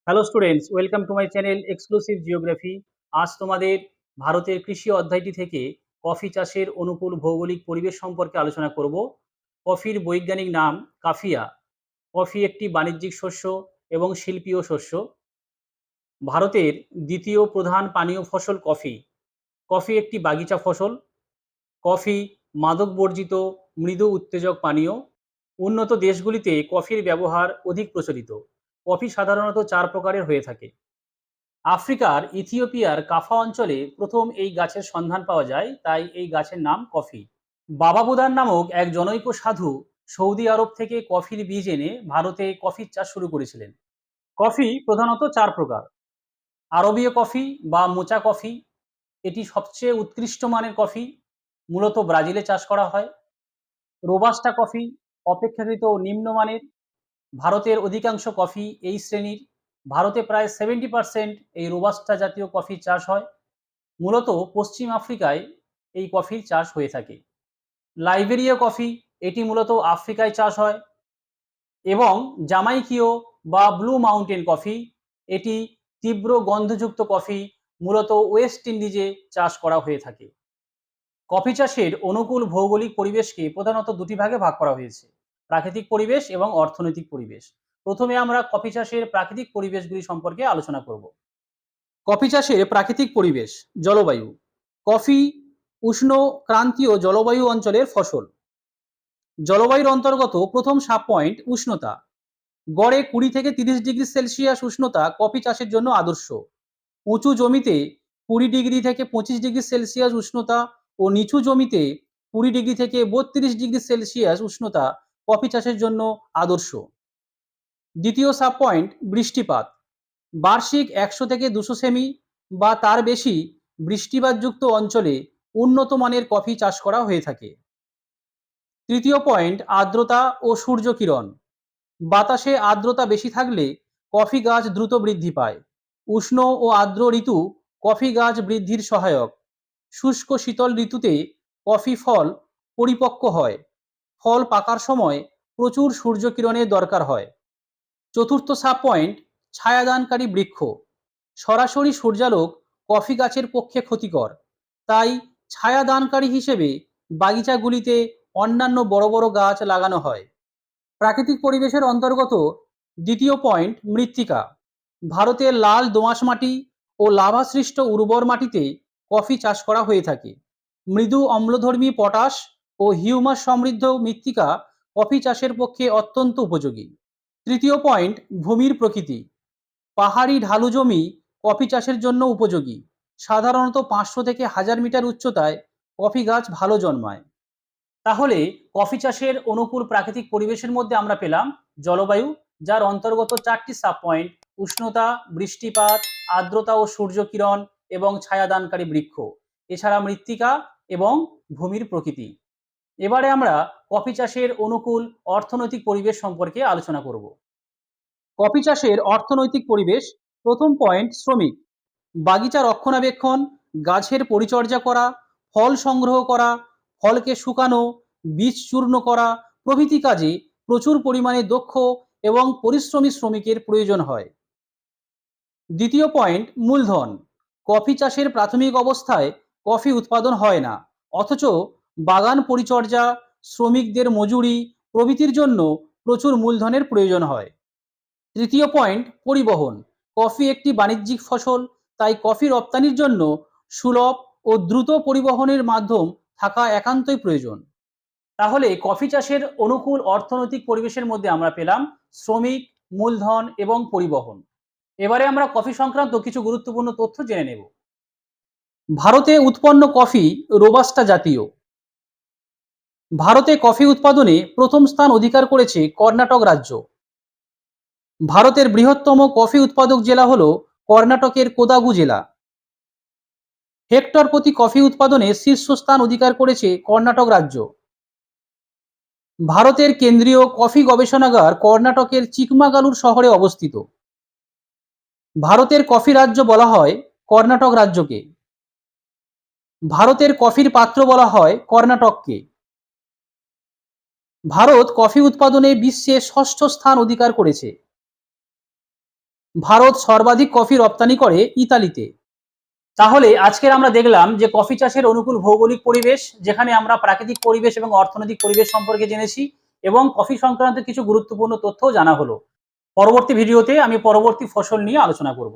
Hello students, welcome to my channel exclusive geography. আজ তোমাদের ভারতের কৃষি অধ্যায়টি থেকে কফি চাষের অনুকূল ভৌগোলিক পরিবেশ সম্পর্কে আলোচনা করব। কফির বৈজ্ঞানিক নাম কাফিয়া। কফি একটি বাণিজ্যিক শস্য এবং শিল্পীয় শস্য। ভারতের দ্বিতীয় প্রধান পানীয় ফসল কফি। কফি একটি বাগিচা ফসল। কফি মাদক বর্জিত মৃদু উত্তেজক পানীয়। উন্নত দেশগুলিতে কফির ব্যবহার অধিক প্রচলিত। কফি সাধারণত 4 প্রকারের হয়ে থাকে। আফ্রিকার ইথিওপিয়ার কাফা অঞ্চলে প্রথম এই গাছের সন্ধান পাওয়া যায়, তাই এই গাছের নাম কফি। বাবা বুদান নামক এক জনৈক সাধু সৌদি আরব থেকে কফির বীজ এনে ভারতে কফির চাষ শুরু করেছিলেন। কফি প্রধানত 4 প্রকার। আরবীয় কফি বা মোচা কফি, এটি সবচেয়ে উৎকৃষ্ট মানের কফি, মূলত ব্রাজিলে চাষ করা হয়। রোবাস্টা কফি অপেক্ষাকৃত নিম্নমানের, ভারতের অধিকাংশ কফি এই শ্রেণীর। ভারতে প্রায় 70% এই রোবাস্টা জাতীয় কফি চাষ হয়। মূলত পশ্চিম আফ্রিকায় এই কফির চাষ হয়ে থাকে। লাইবেরীয় কফি, এটি মূলত আফ্রিকায় চাষ হয়। এবং জামাইকীয় বা ব্লু মাউন্টেন কফি, এটি তীব্র গন্ধযুক্ত কফি, মূলত ওয়েস্ট ইন্ডিজে চাষ করা হয়ে থাকে। কফি চাষের অনুকূল ভৌগোলিক পরিবেশকে প্রধানত দুটি ভাগে ভাগ করা হয়েছে: প্রাকৃতিক পরিবেশ এবং অর্থনৈতিক পরিবেশ। প্রথমে আমরা কফি চাষের প্রাকৃতিক পরিবেশগুলি সম্পর্কে আলোচনা করব। কফি চাষের প্রাকৃতিক পরিবেশ। জলবায়ু। কফি উষ্ণ ক্রান্তীয় জলবায়ু অঞ্চলের ফসল। জলবায়ুর অন্তর্গত প্রথম সাব পয়েন্ট উষ্ণতা। গড়ে 20 থেকে 30 ডিগ্রি সেলসিয়াস উষ্ণতা কফি চাষের জন্য আদর্শ। উঁচু জমিতে 20 ডিগ্রি থেকে 25 ডিগ্রি সেলসিয়াস উষ্ণতা ও নিচু জমিতে 20 ডিগ্রি থেকে 32 ডিগ্রি সেলসিয়াস উষ্ণতা কফি চাষের জন্য আদর্শ। দ্বিতীয় সাব পয়েন্ট বৃষ্টিপাত। বার্ষিক 100 থেকে 200 সেমি বা তার বেশি বৃষ্টিপাতযুক্ত অঞ্চলে উন্নত মানের কফি চাষ করা হয়ে থাকে। তৃতীয় পয়েন্ট আর্দ্রতা ও সূর্যকিরণ। বাতাসে আর্দ্রতা বেশি থাকলে কফি গাছ দ্রুত বৃদ্ধি পায়। উষ্ণ ও আর্দ্র ঋতু কফি গাছ বৃদ্ধির সহায়ক। শুষ্ক শীতল ঋতুতে কফি ফল পরিপক্ক হয়। ফল পাকার সময় প্রচুর সূর্যকিরণের দরকার হয়। চতুর্থ সাব পয়েন্ট ছায়াদানকারী বৃক্ষ। সরাসরি সূর্যালোক কফি গাছের পক্ষে ক্ষতিকর, তাই ছায়াদানকারী হিসেবে বাগিচাগুলিতে অন্যান্য বড় বড় গাছ লাগানো হয়। প্রাকৃতিক পরিবেশের অন্তর্গত দ্বিতীয় পয়েন্ট মৃত্তিকা। ভারতের লাল দোআঁশ মাটি ও লাভাসৃষ্ট উর্বর মাটিতে কফি চাষ করা হয়ে থাকে। মৃদু অম্লধর্মী পটাশ ও হিউমাস সমৃদ্ধ মৃত্তিকা কফি চাষের পক্ষে অত্যন্ত উপযোগী। তৃতীয় পয়েন্ট ভূমির প্রকৃতি। পাহাড়ি ঢালু জমি কফি চাষের জন্য উপযোগী। সাধারণত 500 থেকে 1000 মিটার উচ্চতায় কফি গাছ ভালো জন্মায়। তাহলে কফি চাষের অনুকূল প্রাকৃতিক পরিবেশের মধ্যে আমরা পেলাম জলবায়ু, যার অন্তর্গত 4টি সাব পয়েন্ট: উষ্ণতা, বৃষ্টিপাত, আর্দ্রতা ও সূর্যকিরণ এবং ছায়াদানকারী বৃক্ষ, এছাড়া মৃত্তিকা এবং ভূমির প্রকৃতি। এবারে আমরা কফি চাষের অনুকূল অর্থনৈতিক পরিবেশ সম্পর্কে আলোচনা করব। কফি চাষের অর্থনৈতিক পরিবেশ। প্রথম পয়েন্ট শ্রমিক। বাগিচা রক্ষণাবেক্ষণ, গাছের পরিচর্যা করা, ফল সংগ্রহ করা, ফলকে শুকানো, বীজ চূর্ণ করা প্রভৃতি কাজে প্রচুর পরিমাণে দক্ষ এবং পরিশ্রমী শ্রমিকের প্রয়োজন হয়। দ্বিতীয় পয়েন্ট মূলধন। কফি চাষের প্রাথমিক অবস্থায় কফি উৎপাদন হয় না, অথচ বাগান পরিচর্যা, শ্রমিকদের মজুরি প্রভৃতির জন্য প্রচুর মূলধনের প্রয়োজন হয়। তৃতীয় পয়েন্ট পরিবহন। কফি একটি বাণিজ্যিক ফসল, তাই কফি রপ্তানির জন্য সুলভ ও দ্রুত পরিবহনের মাধ্যম থাকা একান্তই প্রয়োজন। তাহলে কফি চাষের অনুকূল অর্থনৈতিক পরিবেশের মধ্যে আমরা পেলাম শ্রমিক, মূলধন এবং পরিবহন। এবারে আমরা কফি সংক্রান্ত কিছু গুরুত্বপূর্ণ তথ্য জেনে নেব। ভারতে উৎপন্ন কফি রোবাস্টা জাতীয়। ভারতে কফি উৎপাদনে প্রথম স্থান অধিকার করেছে কর্ণাটক রাজ্য। ভারতের বৃহত্তম কফি উৎপাদক জেলা হল কর্ণাটকের কোদাগু জেলা। হেক্টর প্রতি কফি উৎপাদনে শীর্ষস্থান অধিকার করেছে কর্ণাটক রাজ্য। ভারতের কেন্দ্রীয় কফি গবেষণাগার কর্ণাটকের চিকমাগালুর শহরে অবস্থিত। ভারতের কফি রাজ্য বলা হয় কর্ণাটক রাজ্যকে। ভারতের কফির পাত্র বলা হয় কর্ণাটককে। ভারত কফি উৎপাদনে বিশ্বে ষষ্ঠ স্থান অধিকার করেছে। ভারত সর্বাধিক কফি রপ্তানি করে ইতালিতে। তাহলে আজকের আমরা দেখলাম যে কফি চাষের অনুকূল ভৌগোলিক পরিবেশ, যেখানে আমরা প্রাকৃতিক পরিবেশ এবং অর্থনৈতিক পরিবেশ সম্পর্কে জেনেছি এবং কফি সংক্রান্ত কিছু গুরুত্বপূর্ণ তথ্যও জানা হলো। পরবর্তী ভিডিওতে আমি পরবর্তী ফসল নিয়ে আলোচনা করব।